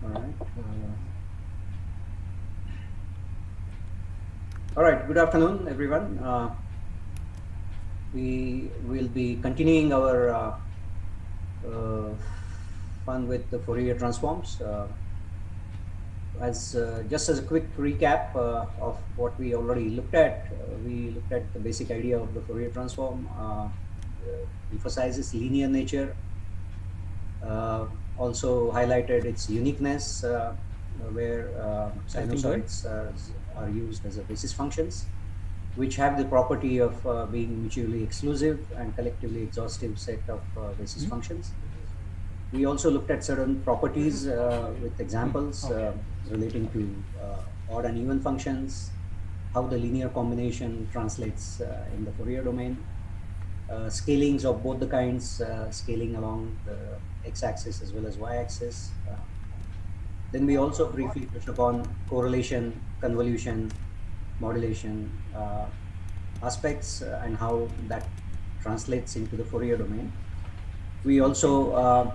All right. All right. Good afternoon, everyone. We will be continuing our fun with the Fourier transforms. Just as a quick recap of what we already looked at, we looked at the basic idea of the Fourier transform. Emphasizes linear nature. Also highlighted its uniqueness, where Everything good? sinusoids are used as a basis functions, which have the property of being mutually exclusive and collectively exhaustive set of basis functions. We also looked at certain properties with examples relating to odd and even functions, how the linear combination translates in the Fourier domain, scalings of both the kinds, scaling along the x-axis as well as y-axis. Then we also briefly touched upon correlation, convolution, modulation aspects and how that translates into the Fourier domain. We also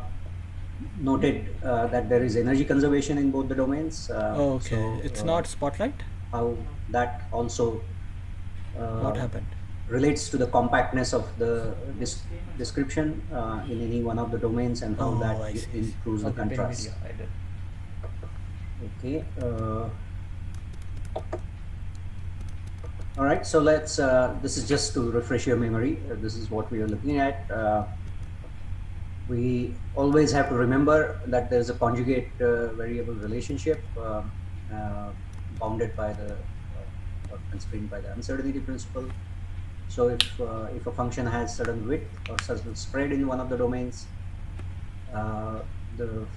noted that there is energy conservation in both the domains. Okay, it's not Spotlight? How that also What uh, happened? relates to the compactness of the description in any one of the domains and how Oh, that I see. improves the Okay, pin video. contrast. I did. Okay. All right. So this is just to refresh your memory. This is what we are looking at. We always have to remember that there's a conjugate variable relationship bounded by the or constrained by the uncertainty principle. So if a function has certain width or certain spread in one of the domains, uh, the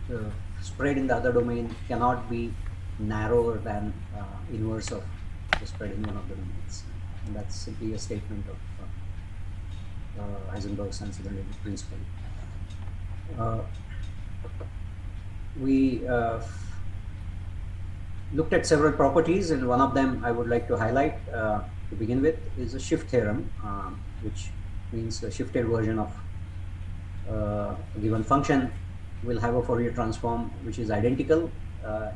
the spread in the other domain cannot be narrower than inverse of the spread in one of the domains. And that's simply a statement of Heisenberg's uncertainty principle. Uh, we looked at several properties, and one of them I would like to highlight to begin with is a shift theorem, which means a shifted version of a given function will have a Fourier transform which is identical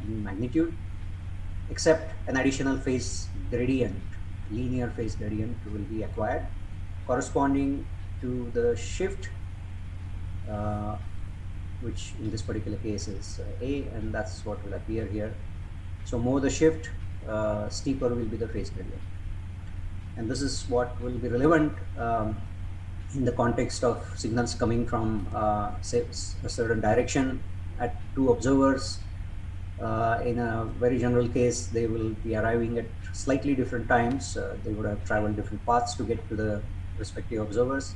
in magnitude, except an additional phase gradient, linear phase gradient will be acquired corresponding to the shift, which in this particular case is A, and that's what will appear here. So more the shift, steeper will be the phase gradient. And this is what will be relevant in the context of signals coming from say a certain direction at two observers. In a very general case, they will be arriving at slightly different times. They would have traveled different paths to get to the respective observers.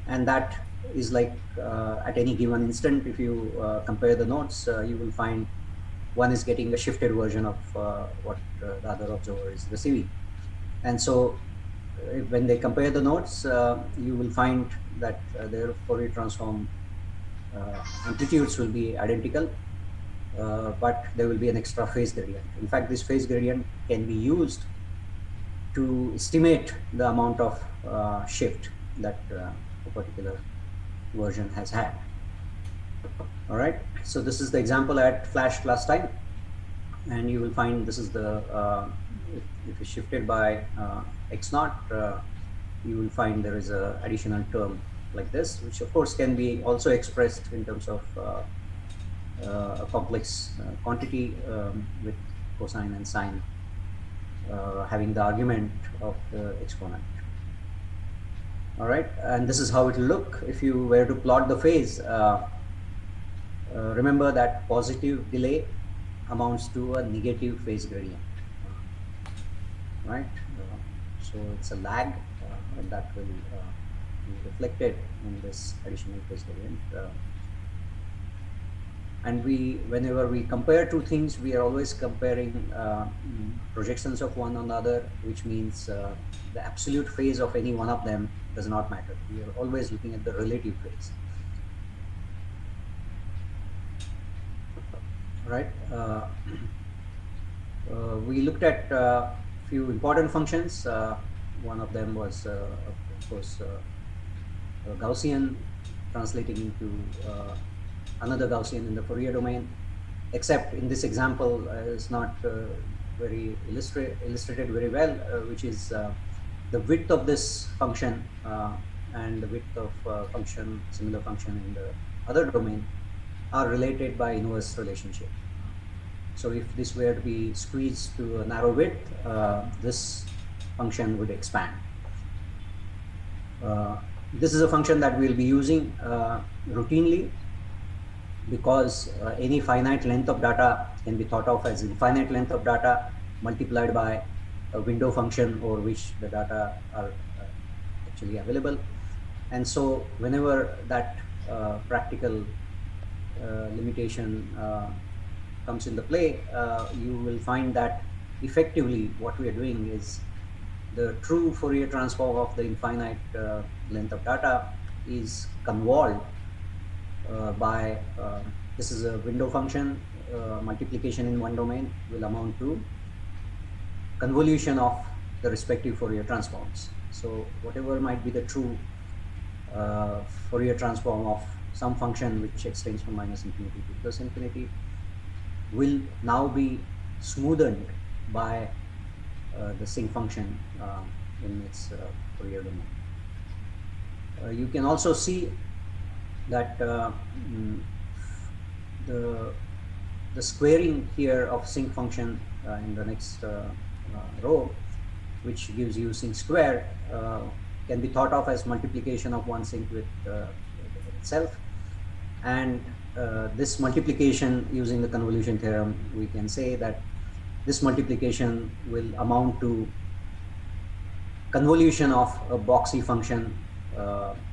And that is like at any given instant, if you compare the nodes, you will find one is getting a shifted version of what the other observer is receiving. And so when they compare the nodes, you will find that their Fourier transform amplitudes will be identical, but there will be an extra phase gradient. In fact, this phase gradient can be used to estimate the amount of shift that a particular version has had. All right, so this is the example I had flashed last time, and you will find this is the if it's shifted by x naught, you will find there is a additional term like this, which of course can be also expressed in terms of a complex quantity with cosine and sine having the argument of the exponent. All right, and this is how it will look if you were to plot the phase. Remember that positive delay amounts to a negative phase gradient, right? So it's a lag and that will be reflected in this additional phase gradient. And whenever we compare two things, we are always comparing projections of one another, which means the absolute phase of any one of them does not matter. We are always looking at the relative phase. Right. We looked at a few important functions. One of them was, of course, Gaussian, translating into another Gaussian in the Fourier domain, except in this example is not very illustrated very well, which is the width of this function and the width of similar function in the other domain are related by inverse relationship. So if this were to be squeezed to a narrow width, this function would expand. This is a function that we'll be using routinely, because any finite length of data can be thought of as infinite length of data multiplied by a window function over which the data are actually available. And so whenever that practical limitation comes into play, you will find that effectively what we are doing is the true Fourier transform of the infinite length of data is convolved by this is a window function. Multiplication in one domain will amount to convolution of the respective Fourier transforms. So whatever might be the true Fourier transform of some function which extends from -infinity to +infinity will now be smoothened by the sinc function in its Fourier domain. You can also see that the squaring here of sinc function in the next row, which gives you sinc square, can be thought of as multiplication of one sinc with itself. And this multiplication using the convolution theorem, we can say that this multiplication will amount to convolution of a boxy function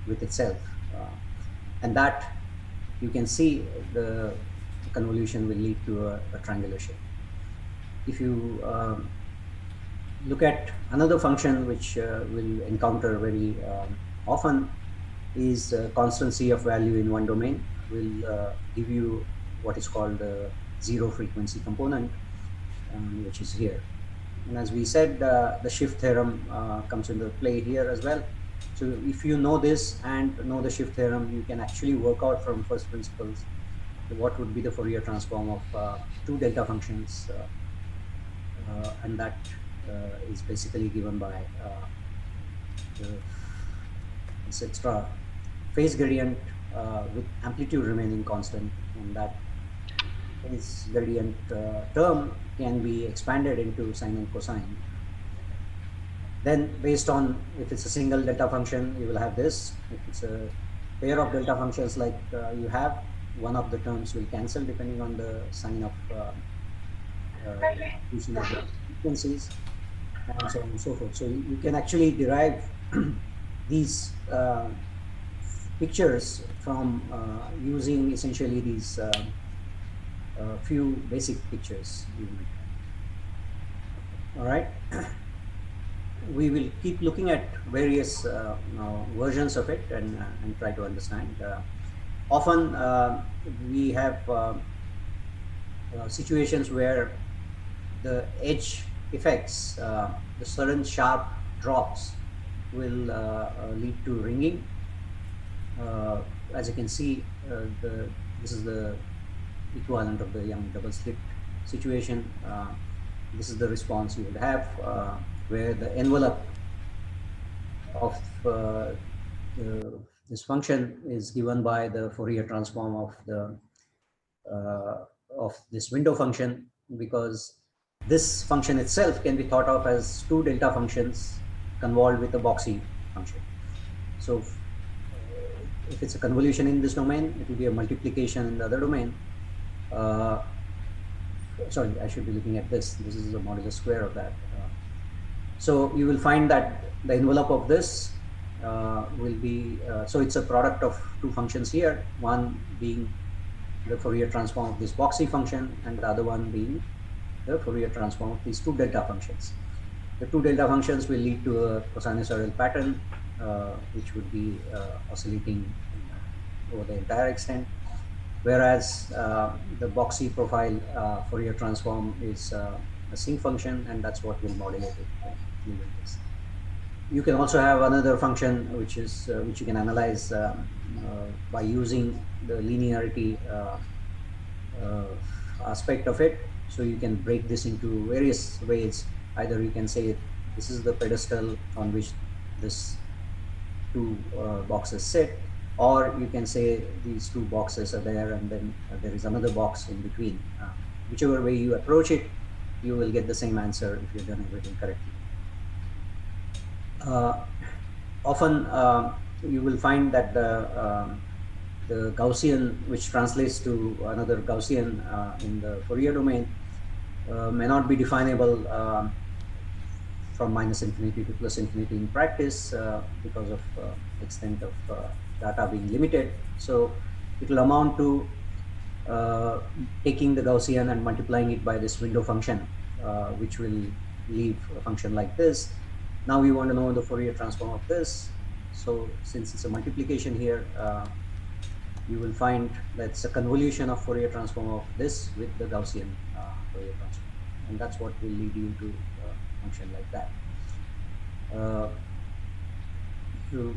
with itself. And that you can see the convolution will lead to a triangular shape. If you look at another function which we'll encounter very often is constancy of value in one domain, will give you what is called the zero frequency component, which is here. And as we said, the shift theorem comes into play here as well. So if you know this and know the shift theorem, you can actually work out from first principles what would be the Fourier transform of two delta functions, and that is basically given by this extra phase gradient with amplitude remaining constant, and that phase gradient term can be expanded into sine and cosine. Then based on if it's a single delta function, you will have this. If it's a pair of delta functions like you have, one of the terms will cancel depending on the sign of using of the frequencies, and so on and so forth. So you can actually derive these pictures from using essentially these few basic pictures. All right. We will keep looking at various versions of it and try to understand. Often we have situations where the edge effects, the sudden sharp drops will lead to ringing. As you can see, this is the equivalent of the Young double slit situation. This is the response you would have, where the envelope of this function is given by the Fourier transform of the of this window function, because this function itself can be thought of as two delta functions convolved with a boxy function. So if it's a convolution in this domain, it will be a multiplication in the other domain. Sorry, I should be looking at this. This is the modulus square of that. So you will find that the envelope of this will be, so it's a product of two functions here, one being the Fourier transform of this boxy function and the other one being the Fourier transform of these two delta functions. The two delta functions will lead to a cosinusoidal pattern which would be oscillating over the entire extent, whereas the boxy profile Fourier transform is a sinc function, and that's what will modulate it. You can also have another function which is which you can analyze by using the linearity aspect of it. So you can break this into various ways. Either you can say this is the pedestal on which this two boxes sit, or you can say these two boxes are there and then there is another box in between. Whichever way you approach it, you will get the same answer if you've done everything correctly. Often you will find that the Gaussian, which translates to another Gaussian in the Fourier domain, may not be definable from minus infinity to plus infinity in practice because of extent of data being limited. So it will amount to taking the Gaussian and multiplying it by this window function, which will leave a function like this. Now we want to know the Fourier transform of this. So since it's a multiplication here, you will find that's a convolution of Fourier transform of this with the Gaussian Fourier transform, and that's what will lead you to a function like that. You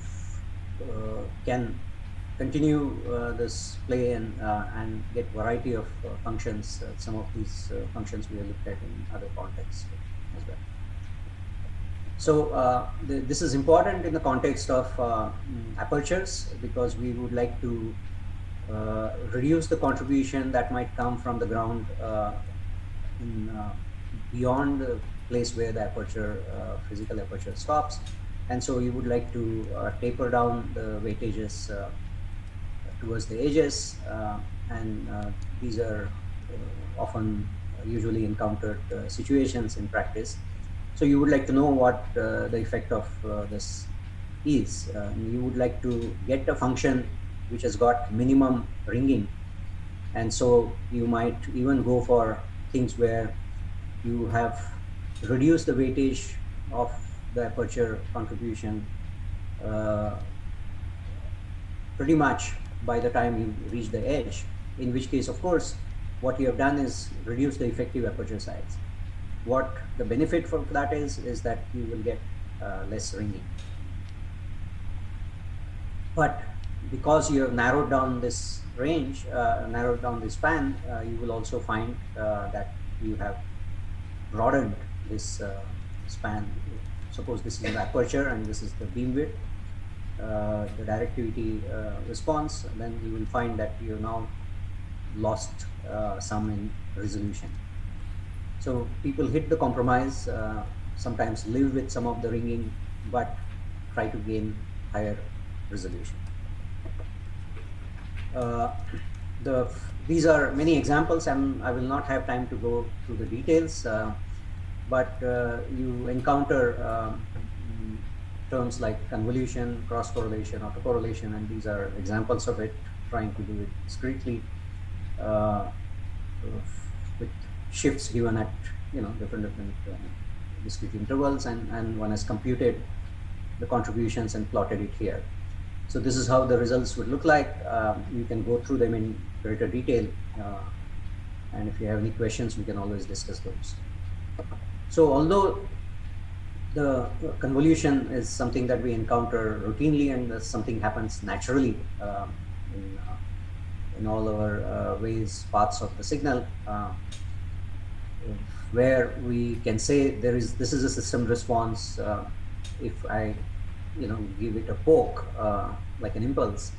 can continue this play and get variety of functions. Some of these functions we have looked at in other contexts as well. So this is important in the context of apertures, because we would like to reduce the contribution that might come from the ground beyond the place where the aperture, physical aperture stops. And so you would like to taper down the weightages towards the edges, and these are often usually encountered situations in practice. So you would like to know what the effect of this is. You would like to get a function which has got minimum ringing, and so you might even go for things where you have reduced the weightage of the aperture contribution pretty much by the time you reach the edge, in which case, of course, what you have done is reduce the effective aperture size. What the benefit for that is that you will get less ringing. But because you have narrowed down this range, narrowed down this span, you will also find that you have broadened this span. Suppose this is the aperture and this is the beam width, the directivity response, then you will find that you have now lost some in resolution. So people hit the compromise, sometimes live with some of the ringing, but try to gain higher resolution. These are many examples, and I will not have time to go through the details, but you encounter terms like convolution, cross correlation, autocorrelation, and these are examples of it, trying to do it discretely with shifts given at different discrete intervals, and one has computed the contributions and plotted it here. So this is how the results would look like. You can go through them in greater detail, and if you have any questions, we can always discuss those. So although the convolution is something that we encounter routinely, and something happens naturally in all our ways, paths of the signal, where we can say this is a system response. If I give it a poke, like an impulse,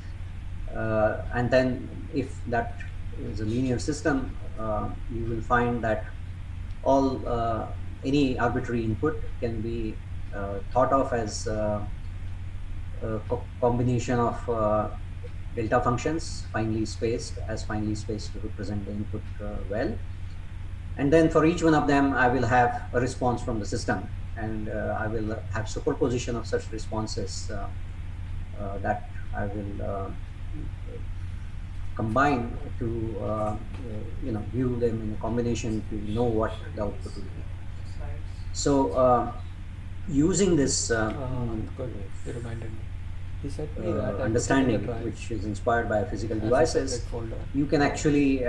and then if that is a linear system, you will find that all any arbitrary input can be thought of as a combination of delta functions, finely spaced to represent the input well. And then for each one of them, I will have a response from the system, and I will have superposition of such responses that I will combine to view them in a combination to know what the output will be. So using this Good, you reminded me. He said me that understanding, which is inspired by physical devices, you can actually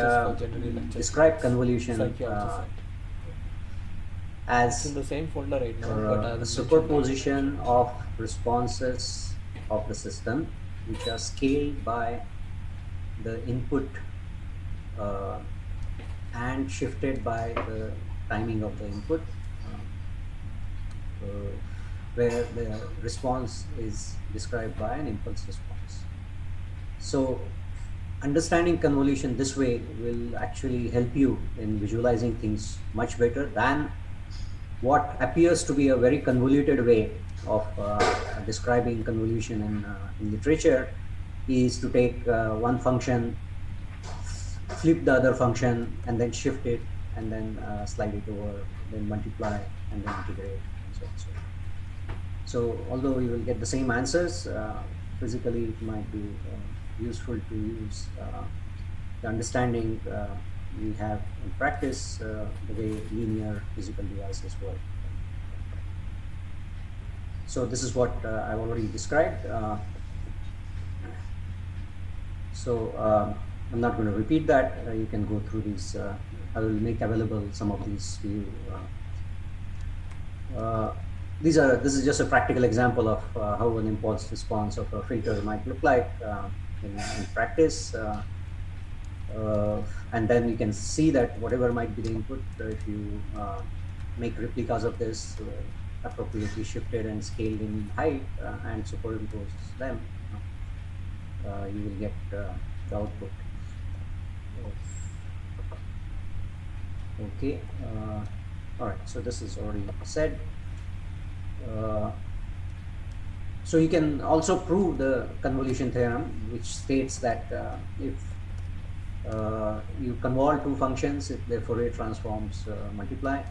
describe convolution It's in as the same folder right now, but a I'll mention the superposition extension. of responses of the system which are scaled by the input uh, and shifted by the timing of the input, uh, where the response is described by an impulse response. So understanding convolution this way will actually help you in visualizing things much better than what appears to be a very convoluted way of describing convolution in literature, is to take one function, flip the other function, and then shift it, and then slide it over, then multiply, and then integrate, and so on. So although you will get the same answers, physically it might be useful to use the understanding we have in practice, the way linear physical devices work. So this is what I've already described. I'm not going to repeat that. You can go through these. I will make available some of these to you. This is just a practical example of how an impulse response of a filter might look like in practice. And then you can see that whatever might be the input, if you make replicas of this, appropriately shifted and scaled in height, and superimpose them, you will get the output. Okay. All right. So this is already said. So you can also prove the convolution theorem, which states that if you convolve two functions, if their Fourier transforms multiply,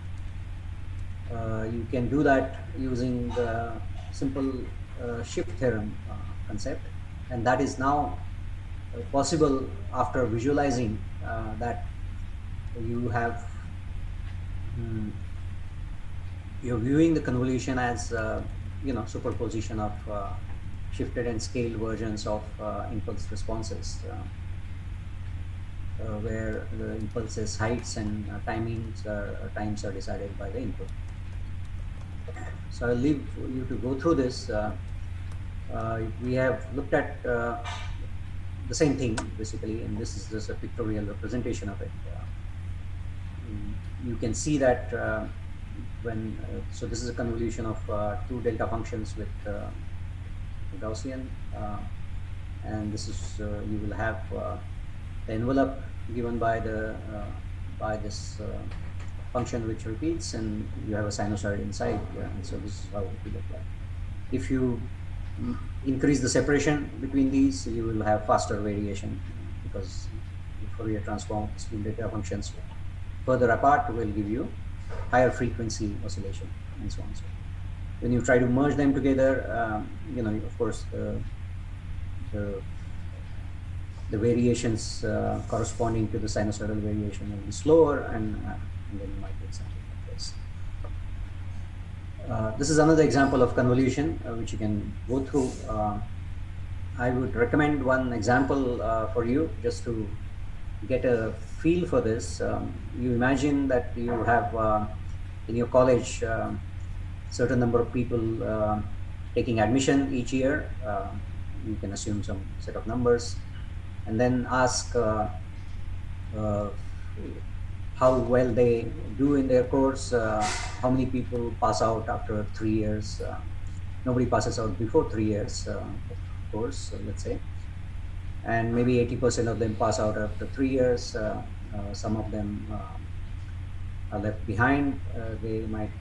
you can do that using the simple shift theorem concept, and that is now possible after visualizing that you have you're viewing the convolution as superposition of shifted and scaled versions of impulse responses, where the impulses heights and times are decided by the input. So I'll leave you to go through this. We have looked at the same thing basically, and this is just a pictorial representation of it. You can see that so this is a convolution of two delta functions with Gaussian, and this is you will have the envelope given by this function which repeats, and you have a sinusoid inside, and so this is how it will look like. If you increase the separation between these, you will have faster variation, because the Fourier transform two data functions further apart will give you higher frequency oscillation, and so on. So when you try to merge them together, of course the variations corresponding to the sinusoidal variation will be slower, and then you might get something like this. This is another example of convolution which you can go through. I would recommend one example for you, just to get a feel for this. You imagine that you have in your college certain number of people taking admission each year. You can assume some set of numbers, and then ask how well they do in their course, how many people pass out after 3 years. Nobody passes out before 3 years, of course, let's say. And maybe 80% of them pass out after 3 years. Some of them are left behind. They might,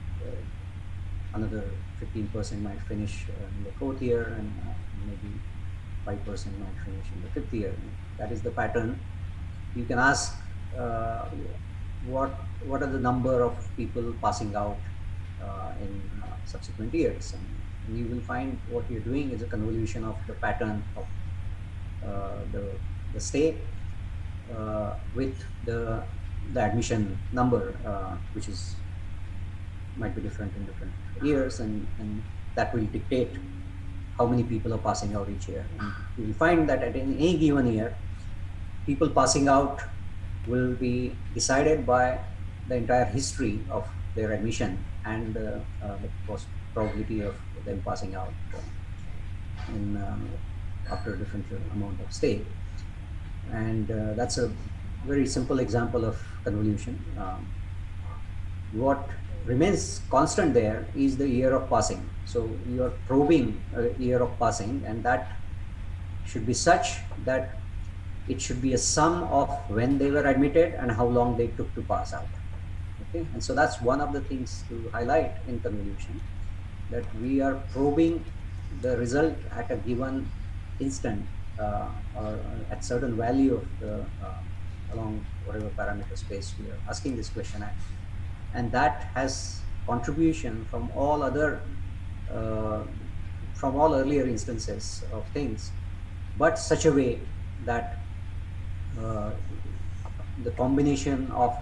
another 15% might finish in the 4th year, and maybe 5% might finish in the 5th year. That is the pattern. You can ask what are the number of people passing out in subsequent years, and you will find what you're doing is a convolution of the pattern of the stay with the admission number, which might be different in different years, and that will dictate how many people are passing out each year. And you will find that at any given year, people passing out will be decided by the entire history of their admission, and the probability of them passing out in after a different amount of stay. And that's a very simple example of convolution. What remains constant there is the year of passing. So you are probing a year of passing, and that should be such that it should be a sum of when they were admitted and how long they took to pass out. Okay, and so that's one of the things to highlight in convolution, that we are probing the result at a given instant or at certain value of the along whatever parameter space we are asking this question at, and that has contribution from all other from all earlier instances of things, but such a way that the combination of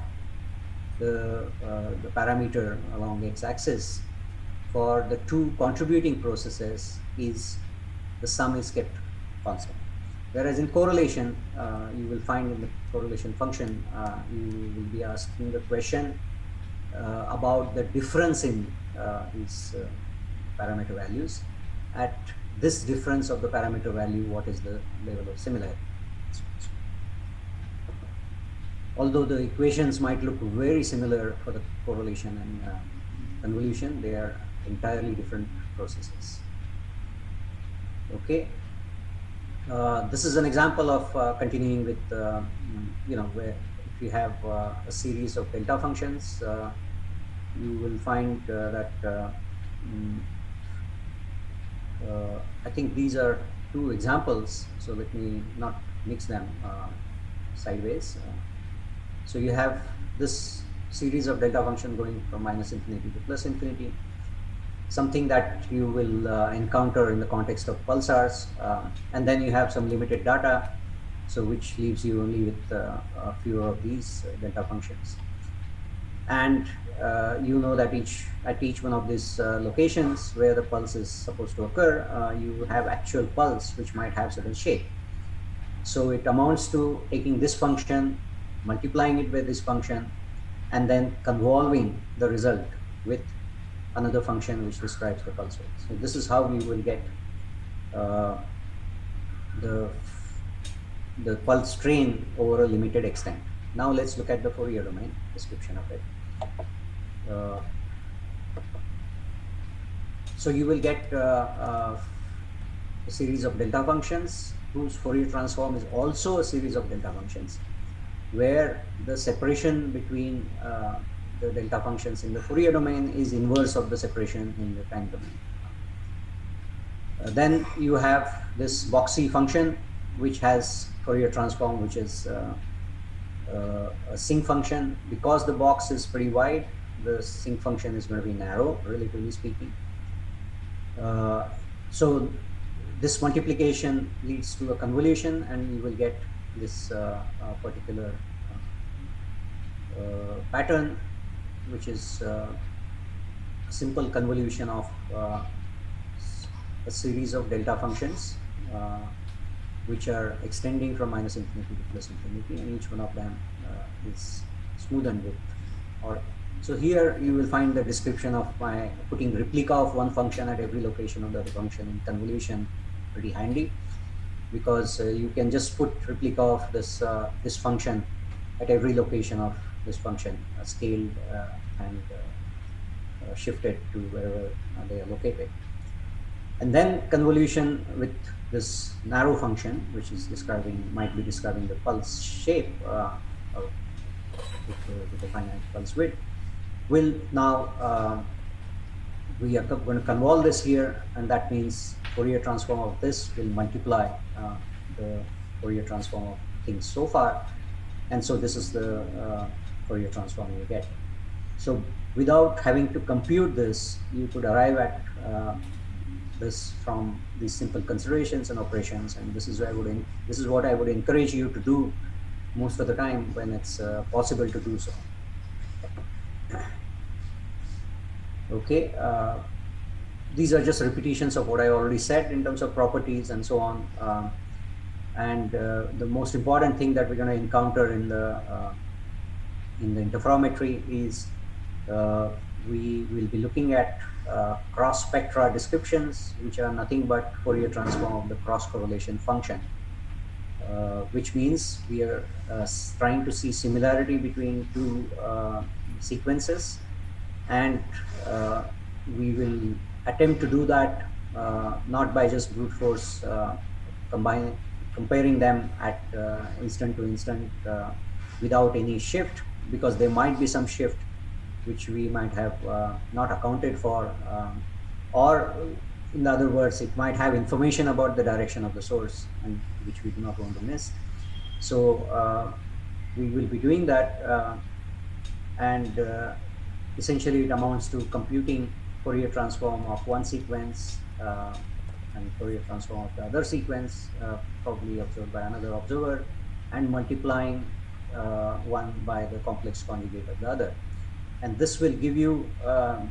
the parameter along x-axis for the two contributing processes is the sum is kept constant. Whereas in correlation, you will find in the correlation function, you will be asking the question about the difference in these parameter values. At this difference of the parameter value, what is the level of similarity? Although the equations might look very similar for the correlation and convolution, they are entirely different processes. Okay, this is an example of continuing with where if you have a series of delta functions, you will find that I think these are two examples, so let me not mix them sideways. So you have this series of delta function going from minus infinity to plus infinity, something that you will encounter in the context of pulsars, and then you have some limited data, so which leaves you only with a few of these delta functions. And you know that at each one of these locations where the pulse is supposed to occur, you have actual pulse which might have certain shape. So it amounts to taking this function, multiplying it with this function, and then convolving the result with another function which describes the pulse rate. So this is how we will get the pulse train over a limited extent. Now let's look at the Fourier domain description of it. So you will get a series of delta functions whose Fourier transform is also a series of delta functions, where the separation between the delta functions in the Fourier domain is inverse of the separation in the time domain. Then you have this boxy function which has Fourier transform which is a sinc function. Because the box is pretty wide, the sinc function is going to be narrow, relatively speaking. So this multiplication leads to a convolution, and you will get this particular pattern, which is a simple convolution of a series of delta functions which are extending from minus infinity to plus infinity, and each one of them is smoothened with, or so here you will find the description of my putting replica of one function at every location of the other function in convolution pretty handy, because you can just put replica of this this function at every location of this function, scaled and shifted to wherever they are located. And then convolution with this narrow function, which is might be describing the pulse shape with the finite pulse width, will now we are going to convolve this here, and that means Fourier transform of this will multiply the Fourier transform of things so far, and so this is the Fourier transform you get. So without having to compute this, you could arrive at this from these simple considerations and operations, and this is what I would encourage you to do most of the time when it's possible to do so. Okay, these are just repetitions of what I already said in terms of properties and so on. And the most important thing that we're going to encounter in the interferometry is the we will be looking at cross spectra descriptions, which are nothing but Fourier transform of the cross correlation function, which means we are trying to see similarity between two sequences, and we will attempt to do that not by just brute force comparing them at instant to instant without any shift, because there might be some shift which we might have not accounted for, or in other words, it might have information about the direction of the source, and which we do not want to miss. So we will be doing that, and essentially it amounts to computing Fourier transform of one sequence and Fourier transform of the other sequence, probably observed by another observer, and multiplying one by the complex conjugate of the other. And this will give you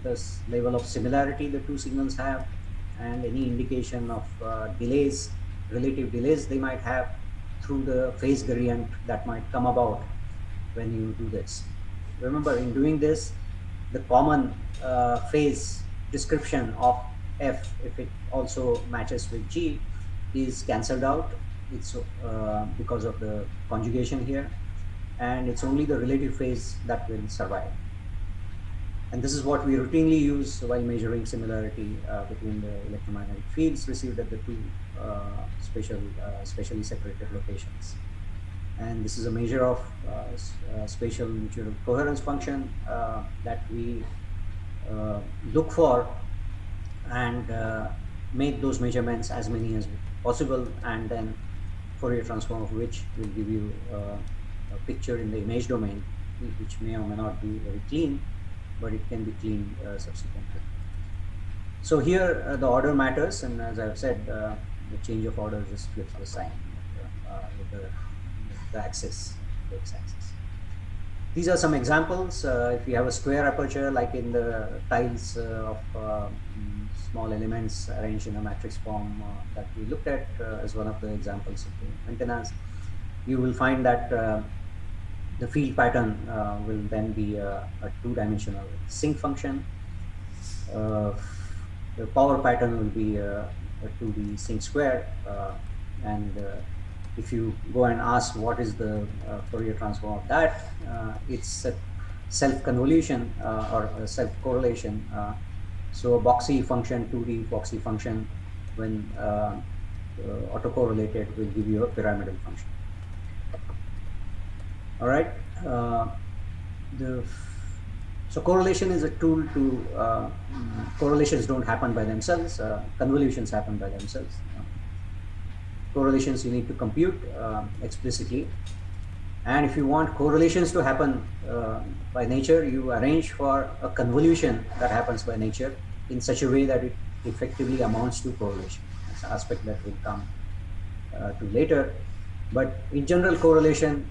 this level of similarity the two signals have, and any indication of delays, relative delays they might have through the phase gradient that might come about when you do this. Remember, in doing this, the common phase description of F, if it also matches with G, is cancelled out. It's because of the conjugation here, and it's only the relative phase that will survive. And this is what we routinely use while measuring similarity between the electromagnetic fields received at the two spatially separated locations. And this is a measure of spatial mutual coherence function that we look for and make those measurements as many as possible, and then Fourier transform of which will give you a picture in the image domain, which may or may not be very clean, but it can be cleaned subsequently. So here the order matters, and as I've said, the change of order just flips the sign with the axis, the x-axis. These are some examples. If you have a square aperture, like in the tiles of small elements arranged in a matrix form that we looked at as one of the examples of the antennas, you will find that the field pattern will then be a two-dimensional sinc function. The power pattern will be a 2D sinc square, and if you go and ask what is the Fourier transform of that, it's a self-convolution or a self-correlation. So a boxy function, 2D boxy function, when autocorrelated, will give you a pyramidal function. All right. So correlation is a tool to, correlations don't happen by themselves, convolutions happen by themselves. Correlations you need to compute explicitly, and if you want correlations to happen by nature, you arrange for a convolution that happens by nature in such a way that it effectively amounts to correlation. That's an aspect that will come to later, but in general, correlation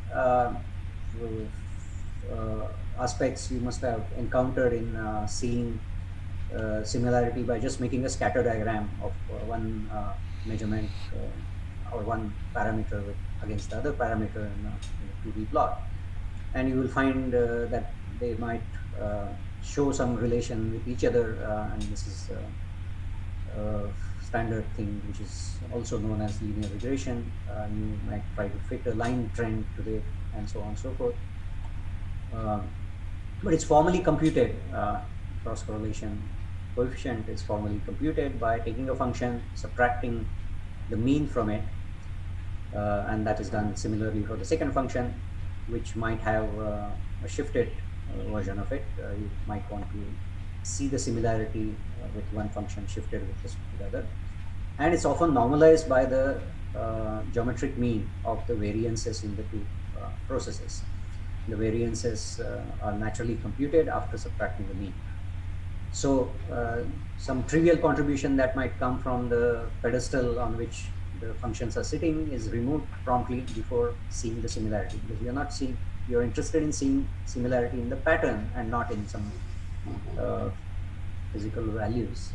aspects you must have encountered in seeing similarity by just making a scatter diagram of one measurement or one parameter against the other parameter in a 2D plot, and you will find that they might show some relation with each other, and this is a standard thing which is also known as linear regression. You might try to fit a line trend to it, and so on and so forth. But it's formally computed, cross correlation coefficient is formally computed by taking a function, subtracting the mean from it, and that is done similarly for the second function, which might have a shifted version of it. You might want to see the similarity with one function shifted with respect to the other, and it's often normalized by the geometric mean of the variances in the two processes. The variances are naturally computed after subtracting the mean. So some trivial contribution that might come from the pedestal on which the functions are sitting is removed promptly before seeing the similarity, because you're interested in seeing similarity in the pattern and not in some physical values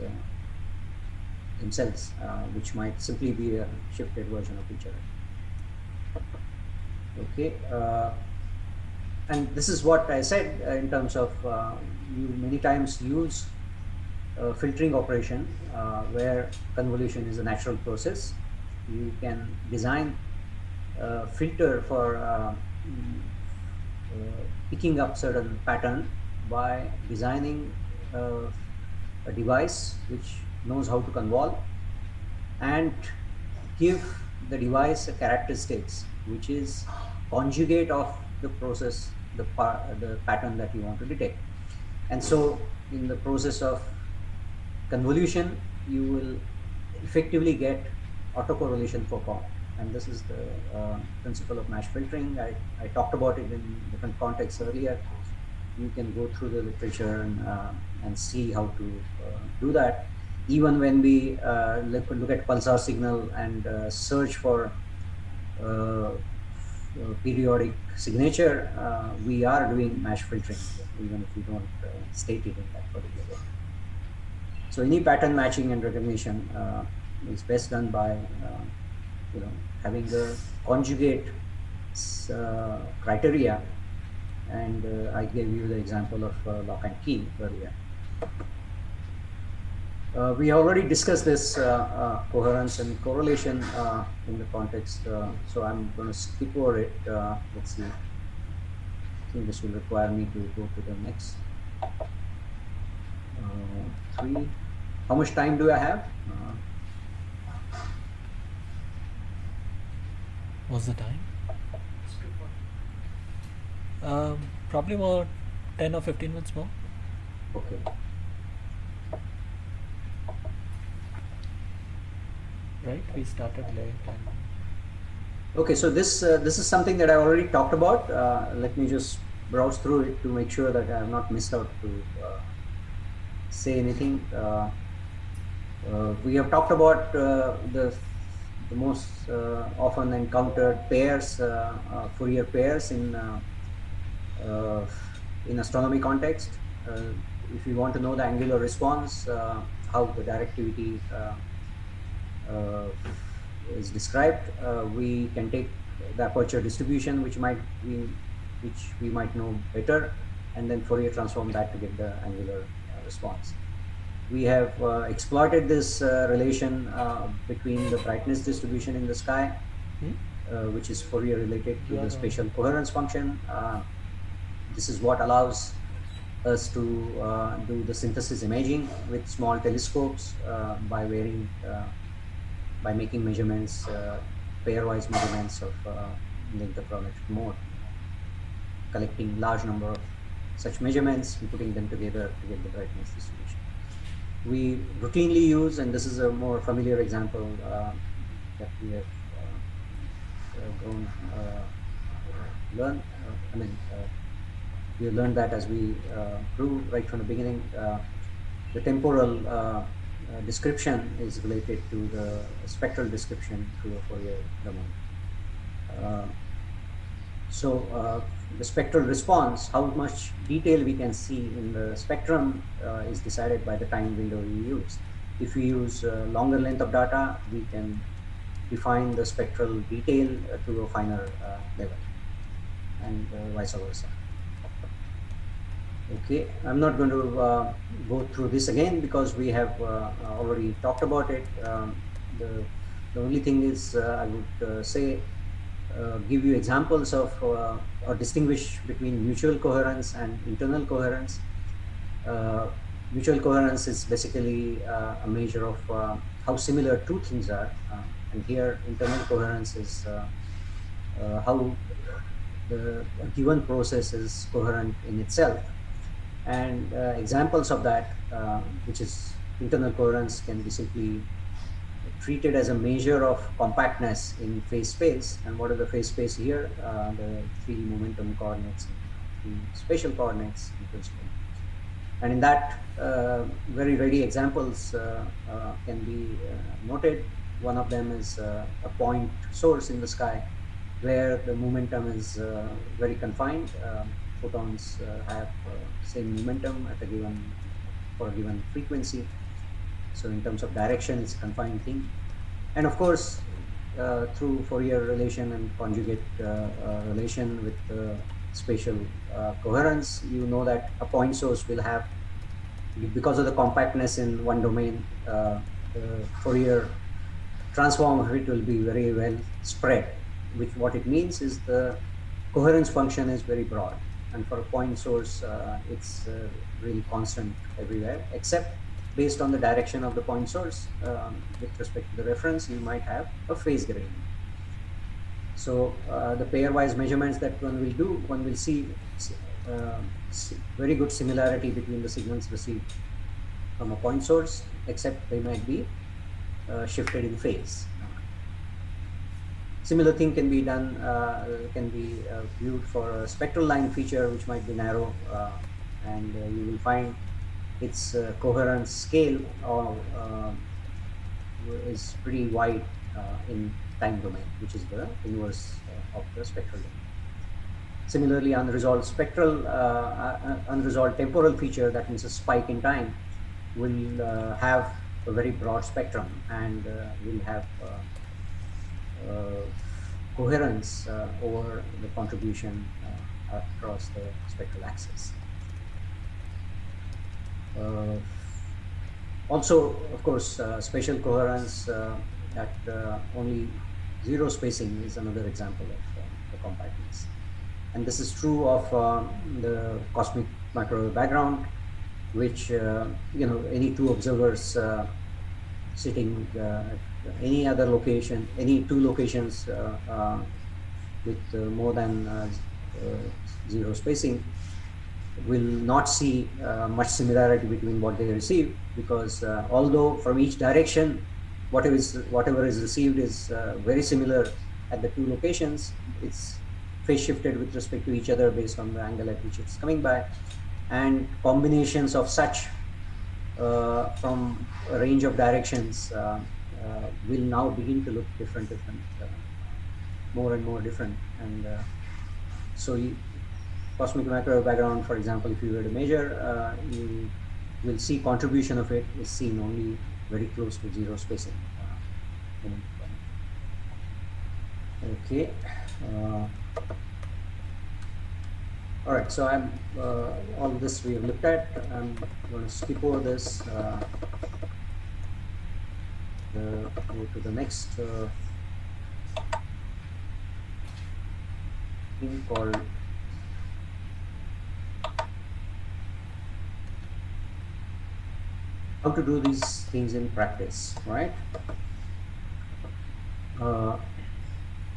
themselves, which might simply be a shifted version of each other. Okay. and this is what I said in terms of you many times use filtering operation where convolution is a natural process. You can design a filter for picking up certain pattern by designing a device which knows how to convolve and give the device a characteristics which is conjugate of the process, the pattern that you want to detect. And so in the process of convolution, you will effectively get autocorrelation for form. And this is the principle of mesh filtering. I talked about it in different contexts earlier. You can go through the literature and see how to do that. Even when we look at pulsar signal and search for periodic signature, we are doing mesh filtering, even if we don't state it in that particular way. So any pattern matching and recognition is best done by having the conjugate criteria, and I gave you the example of lock and key earlier. We already discussed this coherence and correlation in the context, so I'm going to skip over it. Let's see. I think this will require me to go to the next 3. How much time do I have? What's the time? Probably about 10 or 15 minutes more. Okay. Right, we started late. Okay, so this is something that I already talked about. Let me just browse through it to make sure that I have not missed out to say anything. We have talked about the most often encountered pairs, Fourier pairs in astronomy context. If you want to know the angular response, how the directivity is described, we can take the aperture distribution, which we might know better, and then Fourier transform that to get the angular response. We have exploited this relation between the brightness distribution in the sky, which is Fourier related to the spatial coherence function. This is what allows us to do the synthesis imaging with small telescopes by making measurements, pairwise measurements of in the interferometric mode, collecting large number of such measurements and putting them together to get the brightness distribution. We routinely use, and this is a more familiar example that we have we have learned that as we grew right from the beginning. The temporal description is related to the spectral description through a Fourier domain. So the spectral response, how much detail we can see in the spectrum is decided by the time window we use. If we use longer length of data, we can define the spectral detail to a finer level, and vice versa. Okay, I'm not going to go through this again because we have already talked about it. The only thing is I would say give you examples of or distinguish between mutual coherence and internal coherence. Mutual coherence is basically a measure of how similar two things are, and here internal coherence is how the given process is coherent in itself. And examples of that, which is internal coherence, can be simply treated as a measure of compactness in phase space. And what are the phase space here? The 3 momentum coordinates, 3 spatial coordinates in principle. And in that, very ready examples can be noted. One of them is a point source in the sky where the momentum is very confined. Photons have same momentum for a given frequency. So in terms of direction, it's a confined thing. And of course, through Fourier relation and conjugate relation with spatial coherence. You know that a point source will have, because of the compactness in one domain, the Fourier transform of it will be very well spread, which what it means is the coherence function is very broad. And for a point source, it's really constant everywhere, except based on the direction of the point source with respect to the reference, you might have a phase gradient. So the pairwise measurements that one will do, one will see very good similarity between the signals received from a point source, except they might be shifted in phase. Similar thing can be done, viewed for a spectral line feature, which might be narrow, and you will find its coherence scale is pretty wide in time domain, which is the inverse of the spectral domain. Similarly, unresolved temporal feature, that means a spike in time, will have a very broad spectrum and will have coherence over the contribution across the spectral axis. Also, of course, spatial coherence at only zero spacing is another example of the compactness. And this is true of the cosmic microwave background, which any two observers sitting at any other location, any two locations with more than zero spacing, will not see much similarity between what they receive, because although from each direction whatever is received is very similar at the two locations, it's phase shifted with respect to each other based on the angle at which it's coming by, and combinations of such from a range of directions will now begin to look different, more and more different. And so cosmic microwave background, for example, if you were to measure, you will see contribution of it is seen only very close to zero spacing. Okay. All right, so I'm all this we have looked at. I'm going to skip over this, go to the next thing called how to do these things in practice, right?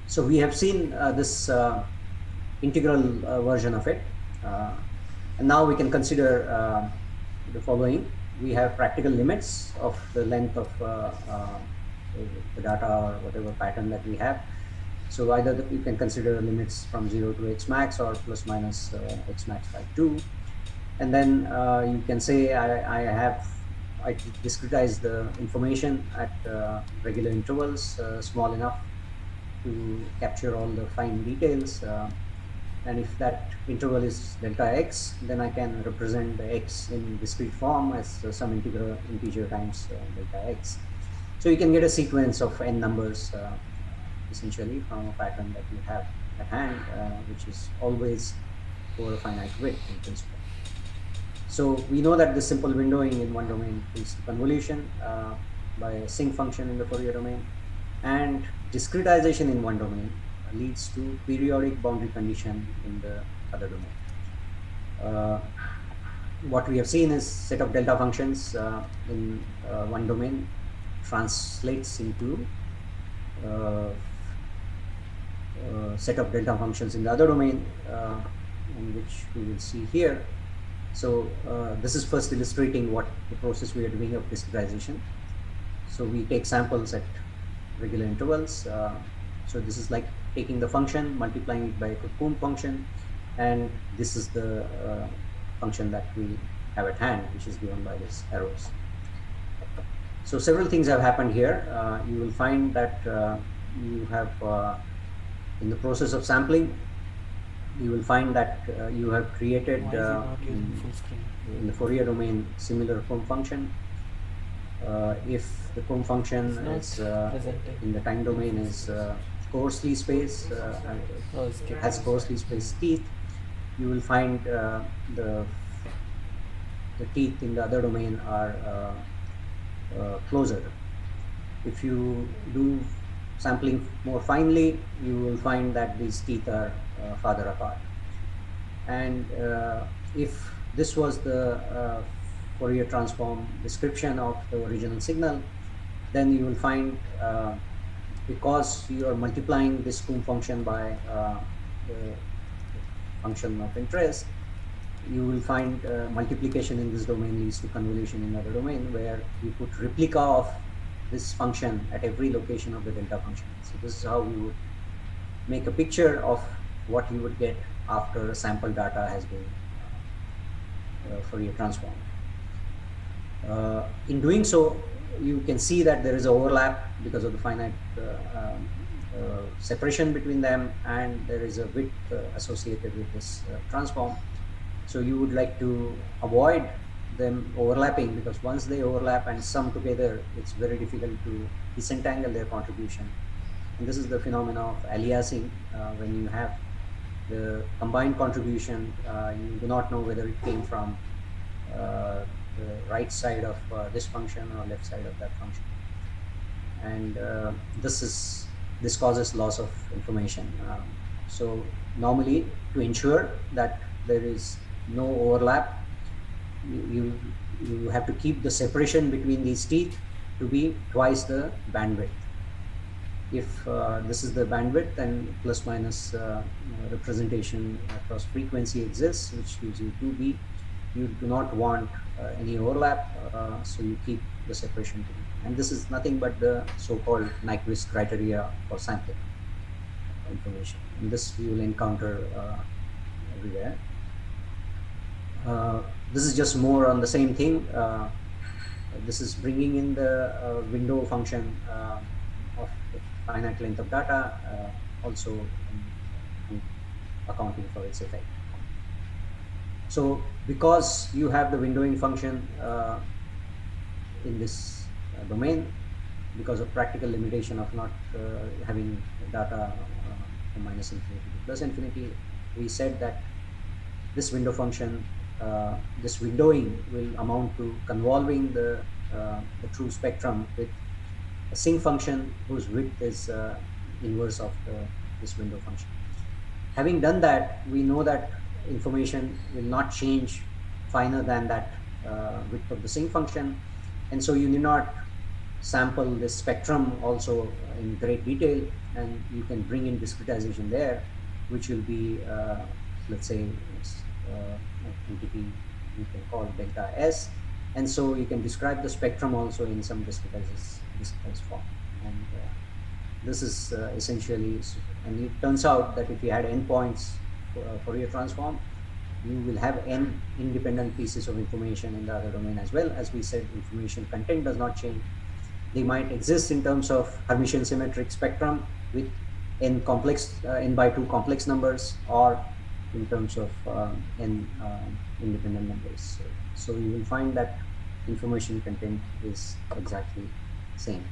So we have seen this integral version of it, and now we can consider the following. We have practical limits of the length of the data or whatever pattern that we have. So either you can consider limits from 0 to x max or plus minus x max by 2, and then you can say I discretize the information at regular intervals small enough to capture all the fine details, and if that interval is delta x, then I can represent the x in discrete form as some integer times delta x. So you can get a sequence of n numbers essentially from a pattern that you have at hand, which is always over a finite width in principle. So we know that the simple windowing in one domain is convolution by a sinc function in the Fourier domain, and discretization in one domain leads to periodic boundary condition in the other domain. What we have seen is set of delta functions in one domain translates into set of delta functions in the other domain, in which we will see here. So this is first illustrating what the process we are doing of discretization. So we take samples at regular intervals. So this is like taking the function, multiplying it by a Coombe function, and this is the function that we have at hand, which is given by these arrows. So several things have happened here. You will find that you have, in the process of sampling, you will find that you have created in the Fourier domain similar Coombe function. If the Coombe function is in the time domain is coarsely spaced, has coarsely spaced teeth, you will find the teeth in the other domain are closer. If you do sampling more finely, you will find that these teeth are farther apart. And if this was the Fourier transform description of the original signal, then you will find because you are multiplying this Coombe function by the function of interest, you will find multiplication in this domain leads to convolution in the other domain, where you put replica of this function at every location of the delta function. So this is how we would make a picture of what you would get after sample data has been Fourier transformed. In doing so, you can see that there is an overlap because of the finite separation between them, and there is a width associated with this transform. So you would like to avoid them overlapping, because once they overlap and sum together, it's very difficult to disentangle their contribution. And this is the phenomena of aliasing. When you have the combined contribution, you do not know whether it came from the right side of this function or left side of that function. And this causes loss of information. So normally, to ensure that there is no overlap, you have to keep the separation between these teeth to be twice the bandwidth. If this is the bandwidth, then plus minus representation across frequency exists, which gives you 2b. You do not want any overlap, so you keep the separation. And this is nothing but the so-called Nyquist criteria for sampling information. And this you will encounter everywhere. This is just more on the same thing. This is bringing in the window function of the finite length of data, also in accounting for its effect. So because you have the windowing function in this domain, because of practical limitation of not having data from minus infinity to plus infinity, we said that this window function, this windowing will amount to convolving the true spectrum with a sinc function whose width is inverse of this window function. Having done that, we know that information will not change finer than that width of the sinc function, and so you need not sample this spectrum also in great detail, and you can bring in discretization there, which will be let's say entity you can call delta S, and so you can describe the spectrum also in some discretized form. And this is essentially, and it turns out that if you had n points Fourier transform, you will have n independent pieces of information in the other domain as well. As we said, information content does not change. They might exist in terms of Hermitian symmetric spectrum with n by 2 complex numbers, or in terms of n independent numbers. So you will find that information content is exactly same.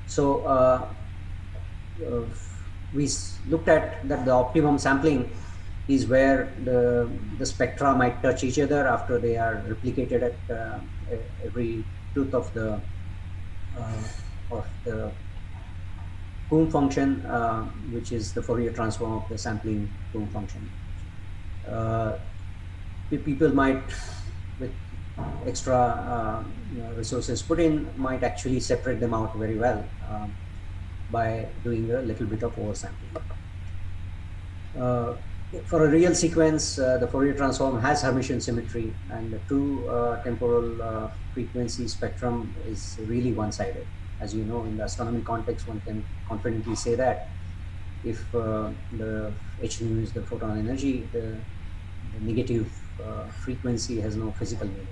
So we looked at that the optimum sampling is where the spectra might touch each other after they are replicated at every tooth of the Coombe function, which is the Fourier transform of the sampling Coombe function. People might, with extra resources put in, might actually separate them out very well by doing a little bit of oversampling. For a real sequence, the Fourier transform has Hermitian symmetry, and the true temporal frequency spectrum is really one-sided. As you know, in the astronomy context, one can confidently say that if the h nu is the photon energy, the negative frequency has no physical meaning.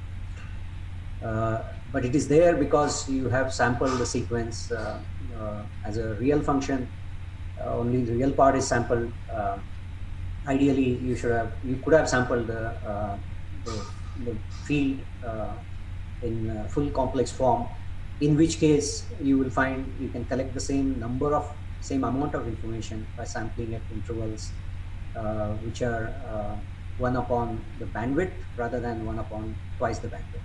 But it is there because you have sampled the sequence as a real function. Only the real part is sampled. Ideally, you could have sampled the field in full complex form, in which case you will find you can collect the same amount of information by sampling at intervals which are 1 upon the bandwidth rather than 1 upon twice the bandwidth.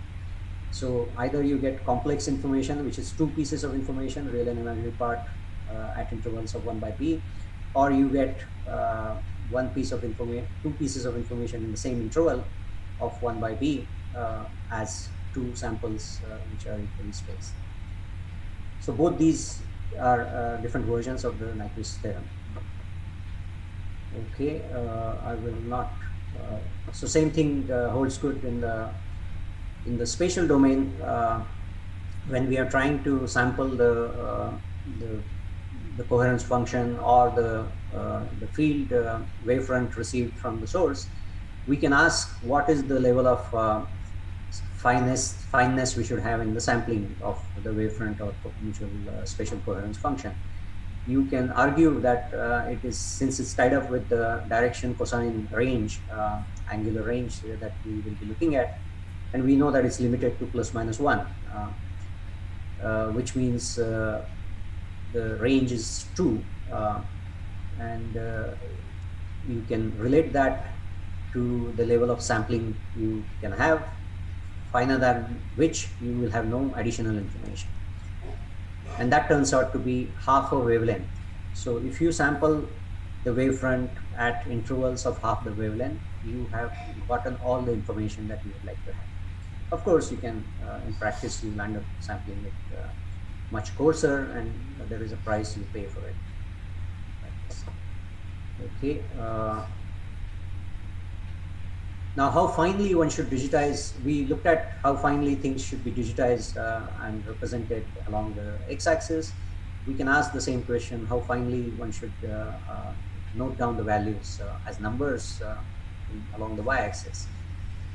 So either you get complex information, which is 2 pieces of information, real and imaginary part, at intervals of 1 by b, or you get 1 piece of information, 2 pieces of information in the same interval of 1 by b as 2 samples which are equally spaced. So both these are different versions of the Nyquist theorem. Okay, I will not. So same thing holds good in the spatial domain. When we are trying to sample the coherence function or the field wavefront received from the source, we can ask what is the level of fineness we should have in the sampling of the wavefront or mutual spatial coherence function. You can argue that it is, since it's tied up with the direction cosine range, angular range that we will be looking at, and we know that it's limited to plus minus 1, which means the range is 2, and you can relate that to the level of sampling you can have, finer than which you will have no additional information. And that turns out to be half a wavelength. So if you sample the wavefront at intervals of half the wavelength, you have gotten all the information that you would like to have. Of course, you can, in practice, you land up sampling it much coarser, and there is a price you pay for it. Okay. Now, how finely one should digitize? We looked at how finely things should be digitized and represented along the x-axis. We can ask the same question: how finely one should note down the values as numbers along the y-axis.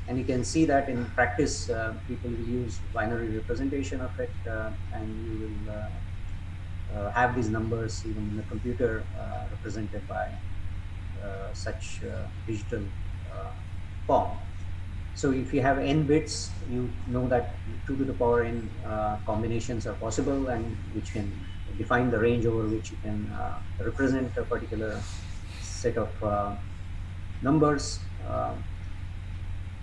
And you can see that in practice, people will use binary representation of it, and you will have these numbers even in the computer represented by such digital form. So if you have n bits, you know that 2 to the power n combinations are possible, and which can define the range over which you can represent a particular set of numbers.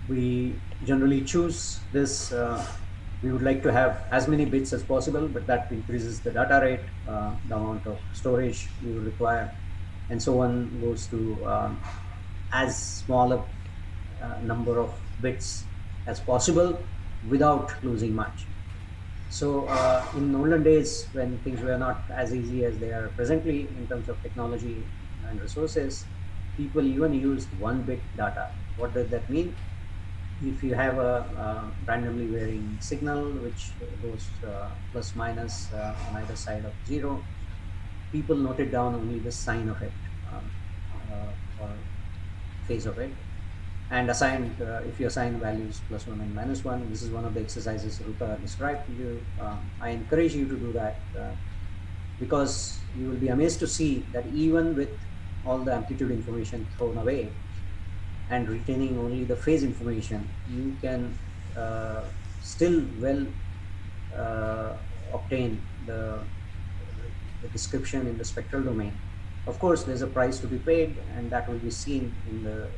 We generally choose this. We would like to have as many bits as possible, but that increases the data rate, the amount of storage we will require, and so on goes to as small a number of bits as possible without losing much. So in olden days, when things were not as easy as they are presently in terms of technology and resources, people even used 1-bit data. What does that mean? If you have a randomly varying signal which goes plus minus on either side of 0, people noted down only the sign of it or phase of it, and assigned, if you assign values plus 1 and minus 1, this is one of the exercises Ruta described to you. I encourage you to do that because you will be amazed to see that even with all the amplitude information thrown away and retaining only the phase information, you can still well obtain the description in the spectral domain. Of course, there's a price to be paid, and that will be seen in the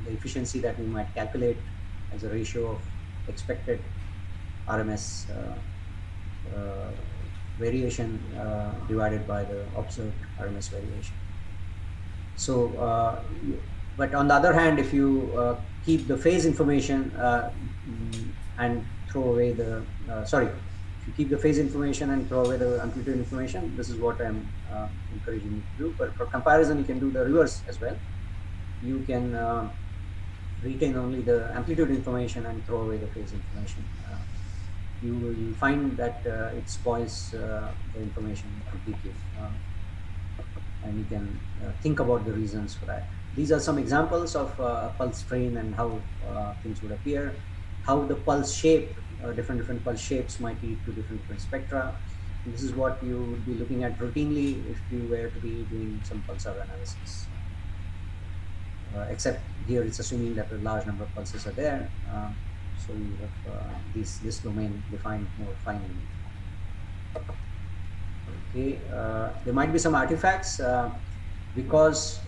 efficiency that we might calculate as a ratio of expected RMS variation divided by the observed RMS variation. So, but on the other hand, if you keep the phase information and throw away the, if you keep the phase information and throw away the amplitude information, this is what I'm encouraging you to do. But for comparison, you can do the reverse as well. You can retain only the amplitude information and throw away the phase information. You will find that it spoils the information completely. And you can think about the reasons for that. These are some examples of pulse train and how things would appear, how the pulse shape, different pulse shapes might lead to different spectra. And this is what you would be looking at routinely if you were to be doing some pulsar analysis. Except here it's assuming that a large number of pulses are there, so you have this domain defined more finely. Okay, there might be some artifacts because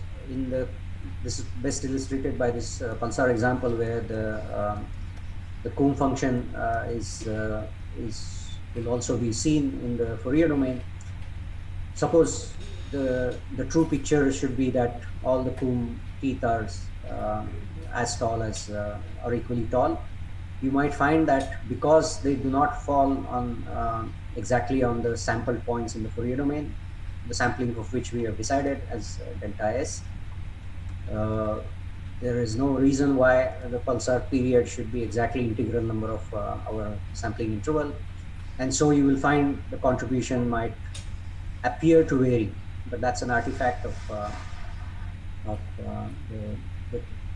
this is best illustrated by this pulsar example, where the comb function will also be seen in the Fourier domain. Suppose the true picture should be that all the comb teeth are as tall as or equally tall. You might find that because they do not fall on exactly on the sampled points in the Fourier domain, the sampling of which we have decided as delta S, there is no reason why the pulsar period should be exactly integral number of our sampling interval. And so you will find the contribution might appear to vary, but that's an artifact of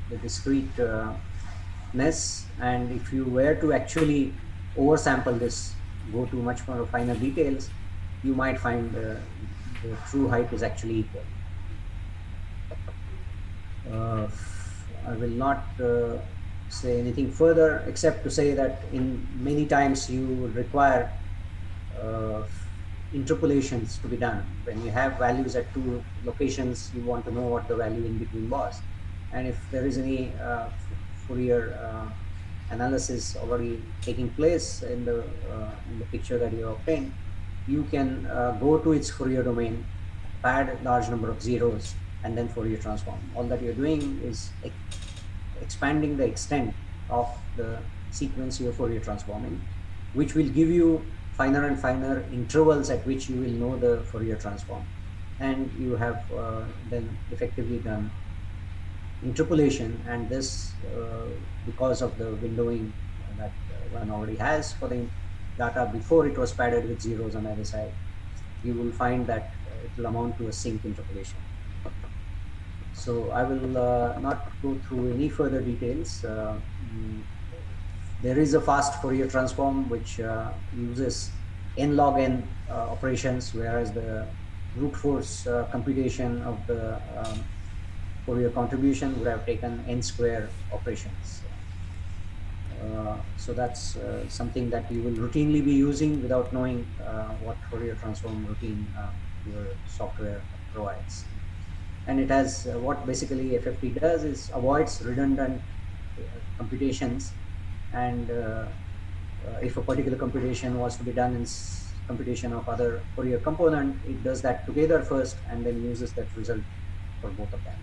the discreteness. And if you were to actually oversample this, go to much more finer details, you might find the true height is actually equal. I will not say anything further except to say that in many times you would require interpolations to be done. When you have values at two locations, you want to know what the value in between was. And if there is any Fourier analysis already taking place in the picture that you obtained, you can go to its Fourier domain, add a large number of zeros, and then Fourier transform. All that you're doing is expanding the extent of the sequence you're Fourier transforming, which will give you finer and finer intervals at which you will know the Fourier transform. And you have then effectively done interpolation, and this because of the windowing that one already has for the data before it was padded with zeros on either side, you will find that it will amount to a sync interpolation. So I will not go through any further details. There is a fast Fourier transform which uses n log n operations, whereas the brute force computation of the Fourier contribution would have taken n square operations. So that's something that you will routinely be using without knowing what Fourier transform routine your software provides. And it has what basically FFT does is avoids redundant computations, and if a particular computation was to be done in computation of other Fourier component, it does that together first and then uses that result for both of them.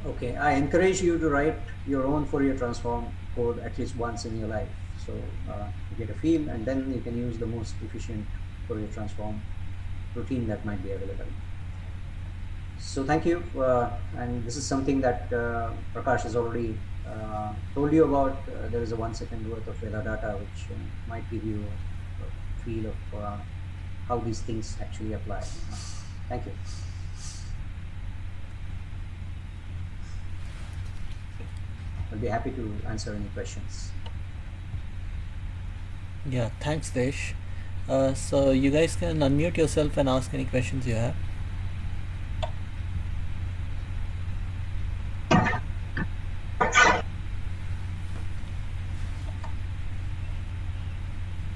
Okay, I encourage you to write your own Fourier transform code at least once in your life, so you get a feel, and then you can use the most efficient Fourier transform routine that might be available. So thank you, and this is something that Prakash has already told you about. There is a 1 second worth of weather data which might give you a feel of how these things actually apply. Thank you. I'll be happy to answer any questions. Yeah, thanks, Desh. So you guys can unmute yourself and ask any questions you have.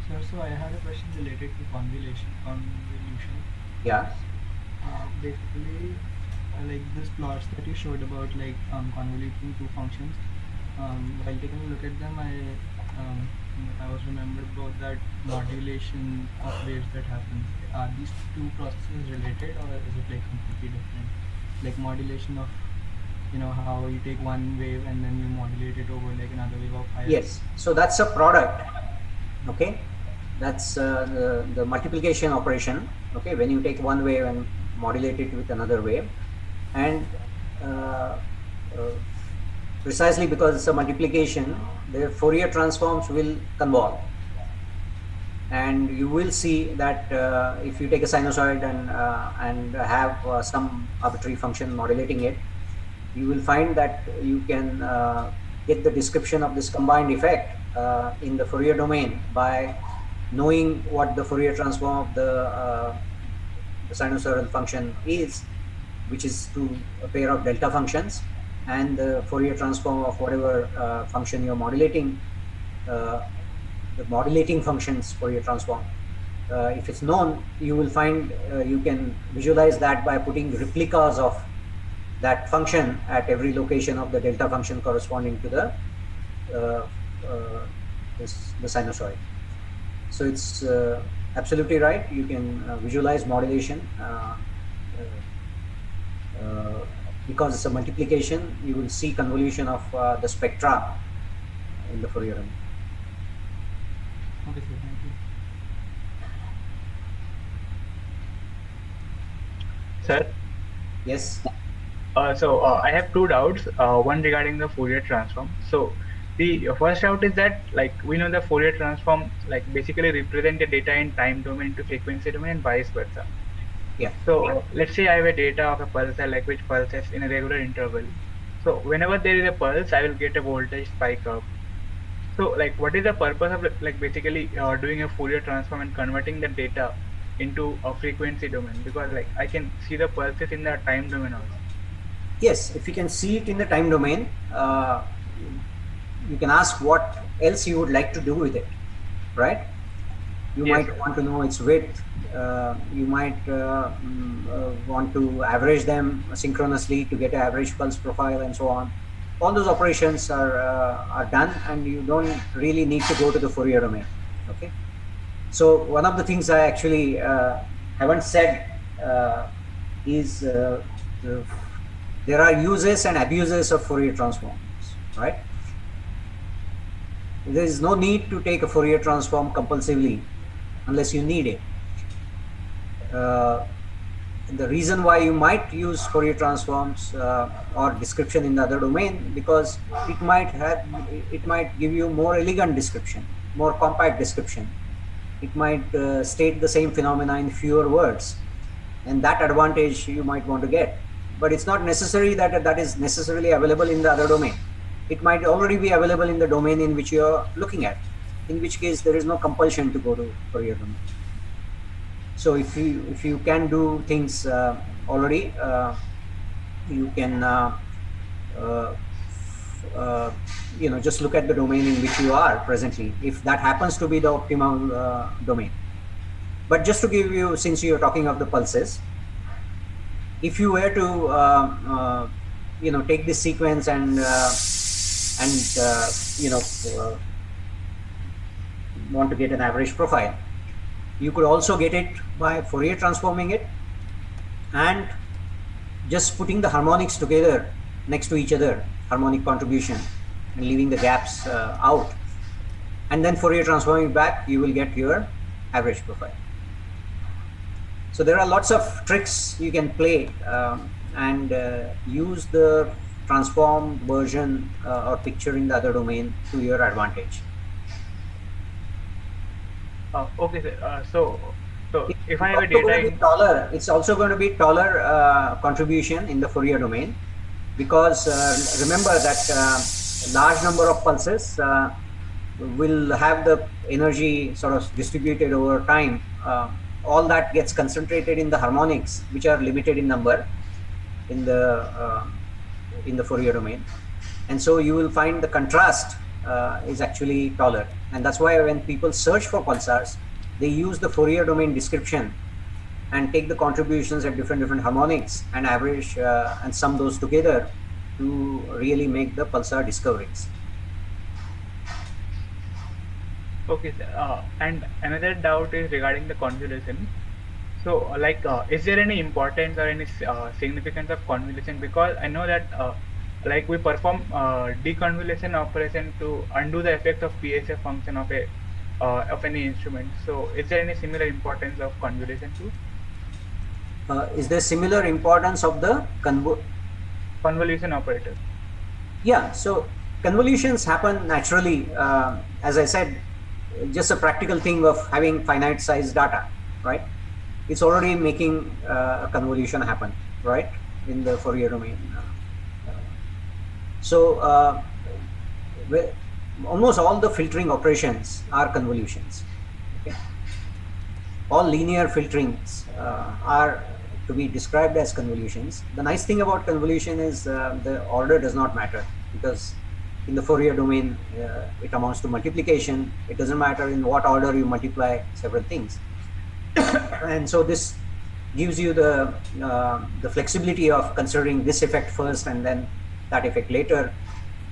Sir, so I had a question related to convolution. Yeah. Basically, like this plots that you showed about like convoluting two functions. While taking a look at them, I was remembered about that modulation of waves that happens. Are these two processes related, or is it like completely different? Like modulation of, how you take one wave and then you modulate it over like another wave of higher. Yes. So that's a product. Okay. That's the multiplication operation. Okay. When you take one wave and modulate it with another wave, and precisely because it's a multiplication, the Fourier transforms will convolve, and you will see that if you take a sinusoid and have some arbitrary function modulating it, you will find that you can get the description of this combined effect in the Fourier domain by knowing what the Fourier transform of the sinusoidal function is, which is to a pair of delta functions, and the Fourier transform of whatever function you're modulating, the modulating function's Fourier transform. if it's known, you will find you can visualize that by putting replicas of that function at every location of the delta function corresponding to the the sinusoid. So it's absolutely right. You can visualize modulation because it's a multiplication. You will see convolution of the spectra in the Fourier domain. Okay, sir. Thank you. Sir, Yes. I have two doubts. One regarding the Fourier transform. So the first doubt is that, like, we know the Fourier transform like basically represent the data in time domain to frequency domain and vice versa. Yeah. So let's say I have a data of a pulsar like which pulses in a regular interval. So whenever there is a pulse, I will get a voltage spike up. So like, what is the purpose of like basically doing a Fourier transform and converting the data into a frequency domain? Because like I can see the pulses in the time domain also. Yes, if you can see it in the time domain, you can ask what else you would like to do with it, right? You Yes. might want to know its width. You might want to average them synchronously to get an average pulse profile and so on. All those operations are done, and you don't really need to go to the Fourier domain. Okay. So one of the things I actually haven't said is there are uses and abuses of Fourier transforms, right? There is no need to take a Fourier transform compulsively unless you need it. The reason why you might use Fourier transforms or description in the other domain, because it might give you more elegant description, more compact description. It might state the same phenomena in fewer words, and that advantage you might want to get. But it's not necessary that that is necessarily available in the other domain. It might already be available in the domain in which you are looking at, in which case there is no compulsion to go to Fourier domain. So if you can do things already, you can just look at the domain in which you are presently, if that happens to be the optimal domain. But just to give you, since you are talking of the pulses, if you were to take this sequence and want to get an average profile, you could also get it by Fourier transforming it and just putting the harmonics together next to each other, harmonic contribution, and leaving the gaps out, and then Fourier transforming back, you will get your average profile. So there are lots of tricks you can play and use the transformed version or picture in the other domain to your advantage. Okay, sir. So if I have a It's also data going to in be taller. It's also going to be taller contribution in the Fourier domain, because remember that large number of pulses will have the energy sort of distributed over time. All that gets concentrated in the harmonics, which are limited in number in the Fourier domain, and so you will find the contrast is actually taller, and that's why when people search for pulsars, they use the Fourier domain description and take the contributions at different harmonics and average and sum those together to really make the pulsar discoveries. Okay, sir. And another doubt is regarding the convolution. So, is there any importance or any significance of convolution? Because I know that, we perform deconvolution operation to undo the effect of PSA function of any instrument. So, is there any similar importance of convolution too? Is there similar importance of the Convolution operator. Yeah, so convolutions happen naturally. As I said, just a practical thing of having finite size data, right? It's already making a convolution happen, right, in the Fourier domain. Almost all the filtering operations are convolutions. Okay? All linear filterings are to be described as convolutions. The nice thing about convolution is the order does not matter, because in the Fourier domain it amounts to multiplication. It doesn't matter in what order you multiply several things. And so this gives you the flexibility of considering this effect first and then that effect later,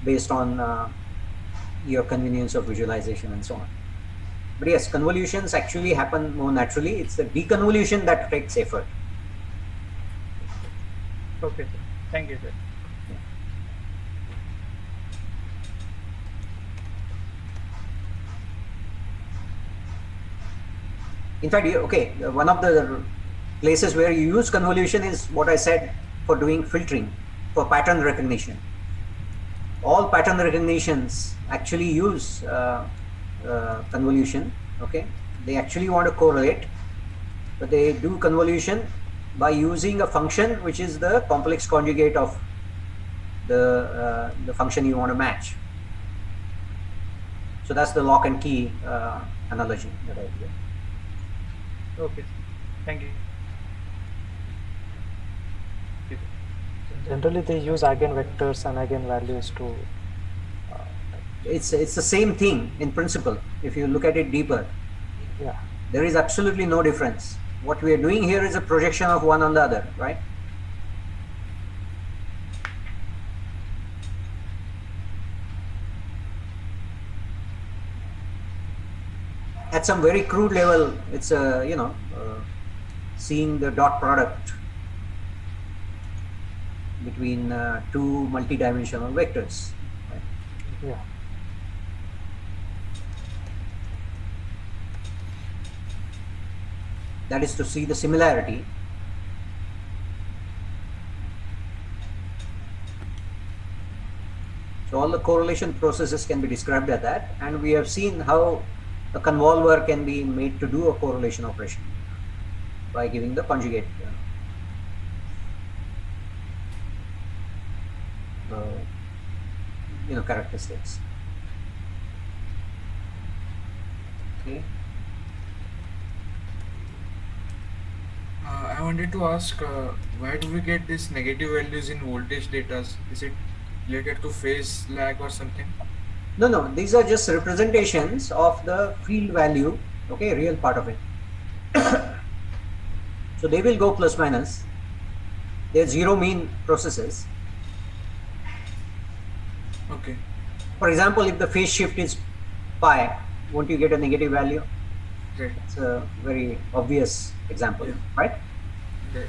based on your convenience of visualization and so on. But yes, convolutions actually happen more naturally. It's the deconvolution that takes effort. Okay, sir. Thank you, sir. In fact, okay, one of the places where you use convolution is what I said for doing filtering, for pattern recognition. All pattern recognitions actually use convolution. Okay, they actually want to correlate, but they do convolution by using a function which is the complex conjugate of the function you want to match. So that's the lock and key analogy that I did. Okay, sir. Thank you. Generally, they use eigenvectors and eigenvalues to. It's the same thing in principle. If you look at it deeper, Yeah. there is absolutely no difference. What we are doing here is a projection of one on the other, right? At some very crude level, it's seeing the dot product between two multidimensional vectors. Right? Yeah. That is to see the similarity. So all the correlation processes can be described as that, and we have seen how a convolver can be made to do a correlation operation by giving the conjugate characteristics. Okay. I wanted to ask, why do we get these negative values in voltage data? Is it related to phase lag or something? No, these are just representations of the field value, okay, real part of it. So they will go plus minus. They're zero mean processes. Okay. For example, if the phase shift is pi, won't you get a negative value? Right. It's a very obvious example, Yeah. right? Right.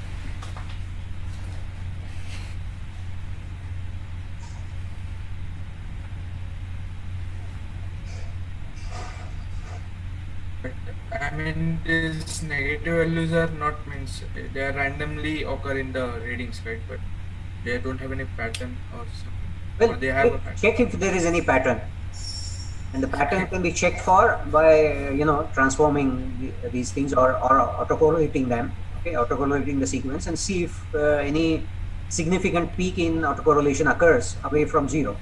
But I mean, these negative values are not means they are randomly occur in the readings, right? But they don't have any pattern or something. Well, Or they have a pattern. check if there is any pattern. And the pattern can be checked for by transforming these things or autocorrelating them, okay, autocorrelating the sequence, and see if any significant peak in autocorrelation occurs away from zero.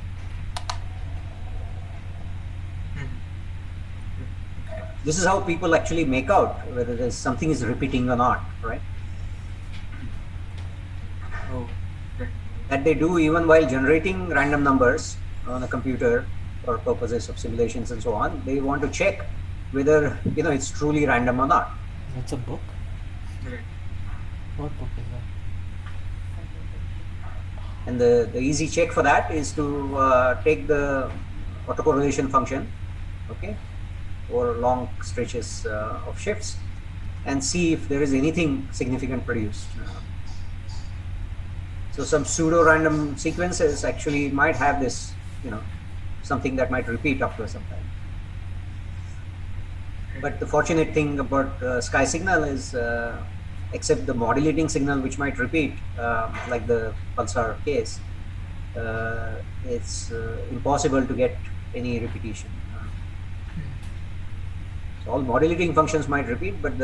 This is how people actually make out whether there's something is repeating or not, right? Oh, right. That they do even while generating random numbers on a computer for purposes of simulations and so on. They want to check whether it's truly random or not. That's a book? Right. What book is that? And the easy check for that is to take the autocorrelation function, okay, over long stretches of shifts, and see if there is anything significant produced. So some pseudo-random sequences actually might have this, something that might repeat after some time. But the fortunate thing about sky signal is, except the modulating signal which might repeat, like the pulsar case, it's impossible to get any repetition. So all modulating functions might repeat, but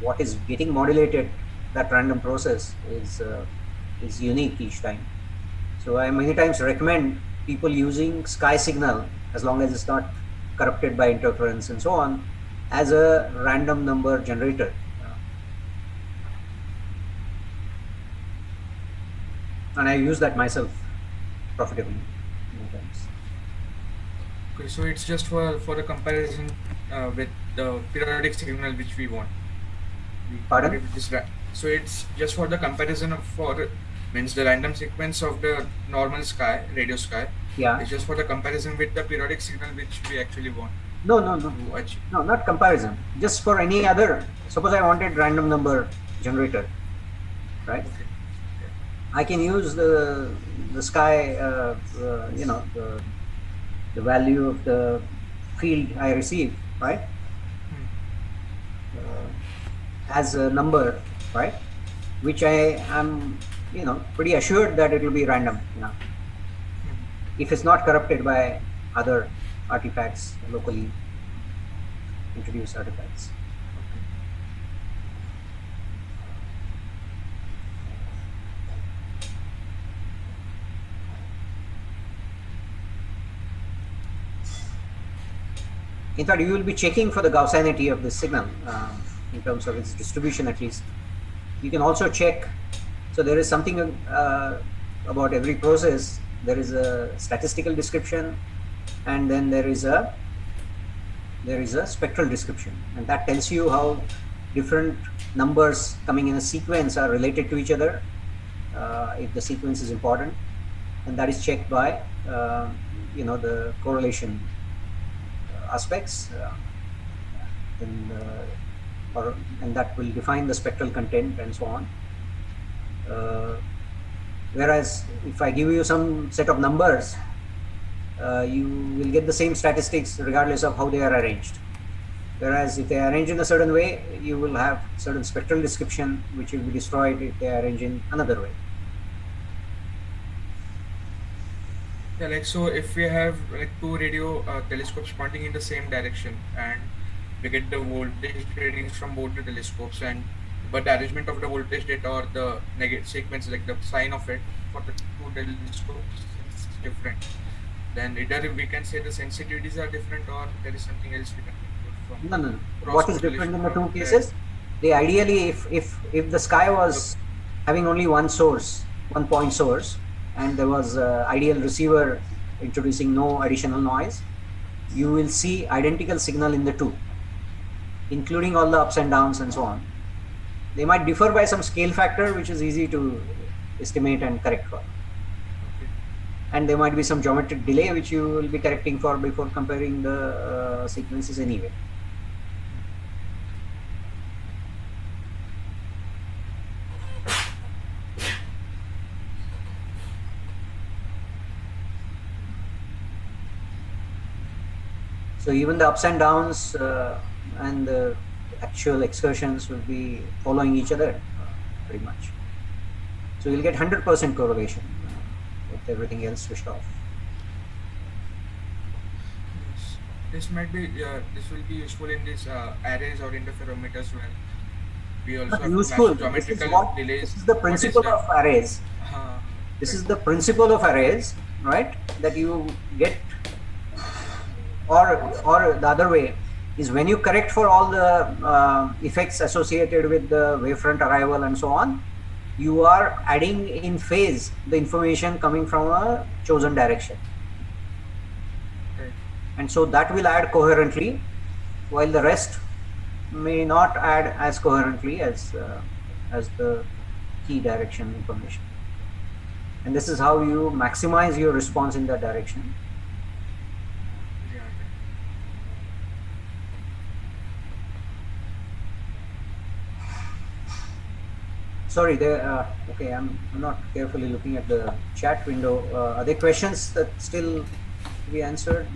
what is getting modulated, that random process, is unique each time. So I many times recommend people using sky signal, as long as it's not corrupted by interference and so on, as a random number generator. And I use that myself profitably many times. Okay, so it's just for a comparison with the periodic signal which we want. Pardon? compare it with this so it's just for the comparison of for means the random sequence of the normal sky, radio sky. Yeah. It's just for the comparison with the periodic signal which we actually want No, to achieve. no, not comparison. Just for any other. Suppose I wanted random number generator, right? Okay. I can use the sky, you know, the value of the field I receive, right? As a number, right? Which I am, you know, pretty assured that it will be random, you know, if it's not corrupted by other artifacts, locally introduced artifacts. In fact, you will be checking for the Gaussianity of the signal in terms of its distribution at least. You can also check, so there is something about every process. There is a statistical description, and then there is a spectral description, and that tells you how different numbers coming in a sequence are related to each other, if the sequence is important, and that is checked by you know, the correlation aspects, and that will define the spectral content and so on. Whereas if I give you some set of numbers, you will get the same statistics regardless of how they are arranged. Whereas if they are arranged in a certain way, you will have certain spectral description which will be destroyed if they are arranged in another way. Yeah, like so if we have like two radio telescopes pointing in the same direction and we get the voltage readings from both the telescopes, and but the arrangement of the voltage data or the negative sequence, like the sign of it for the two telescopes is different, then either we can say the sensitivities are different or there is something else we can conclude from. No. What is different in the two cases? They ideally, if the sky was having only one source, one point source, and there was ideal receiver introducing no additional noise, you will see identical signal in the two, including all the ups and downs and so on. They might differ by some scale factor which is easy to estimate and correct for. And there might be some geometric delay which you will be correcting for before comparing the sequences anyway. So even the ups and downs and the actual excursions will be following each other pretty much. So you'll get 100% correlation with everything else switched off. Yes. This might be this will be useful in these arrays or interferometers where we also have Useful. geometrical delays. This is the principle of arrays. This is the principle of arrays, right? That you get, or the other way is when you correct for all the effects associated with the wavefront arrival and so on, you are adding in phase the information coming from a chosen direction. Right. And so that will add coherently, while the rest may not add as coherently as the key direction information. And this is how you maximize your response in that direction. Yeah. Sorry, okay, I'm not carefully looking at the chat window. Are there questions that still to be answered?